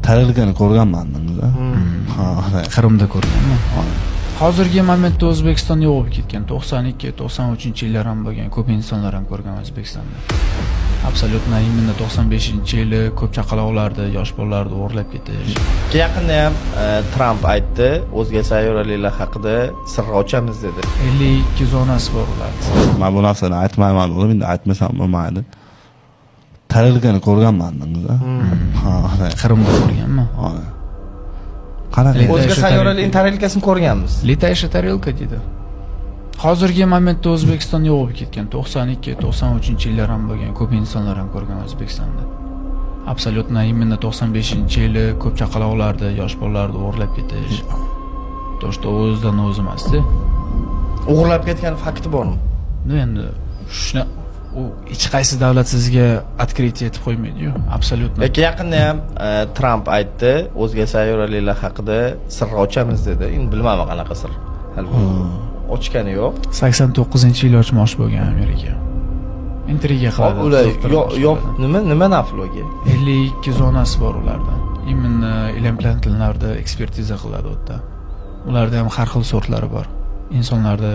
tarelkani ko'rganman-da. Qrimda ko'rganman. Hozirgi momentda O'zbekiston yo'q bo'lib ketgan. 92-93-yillar ham bo'lgan, ko'p insonlar ham ko'rgan O'zbekistonda. Absolutno imенно 95-yili ko'p chaqaloqlarni, yosh bolalarni o'g'irlab ketish. Yaqinda ham Tramp aytdi, o'zga sayyoraliklar haqida sir ochamiz dedi. 52 zonasi bor ularda. Men bu narsani aytmayman, endi aytmasam bo'lmaydi. Tarelkani ko'rganman-da. Qrimda ko'rganman. O'zga sayyoralikning tarelkasini ko'rganmiz. Letaysha tarelka dedi. Hozirgi momentda O'zbekiston yo'q bo'lib ketgan. 92-93-yillar ham bo'lgan, ko'p insonlar ham ko'rgan O'zbekistonda. Absolutno imенно 95-yili ko'p chaqaloqlarni, yosh bolalarni o'g'irlab ketish. To, что o'zidan o'zi emasda. O'g'irlab ketgan fakti bormi? Endi shuna u hech qaysi davlat sizga открытие etib qo'ymaydi-yu. Absolutno. Yaqinda ham Tramp aytdi, o'zga sayyoraliklar haqida sir ochamiz dedi. Endi bilmadim qanaqa sir. Ochgani yo'q. 89-yil ochmoqchi bo'lgan Amerika. Intriga qiladi. Ular yo'q, nima nafloga? 52 zonasi bor ularda. Imенно implantlarni ekspertiza qiladi u yerda. Ularda ham har xil sortlari bor. Insonlarda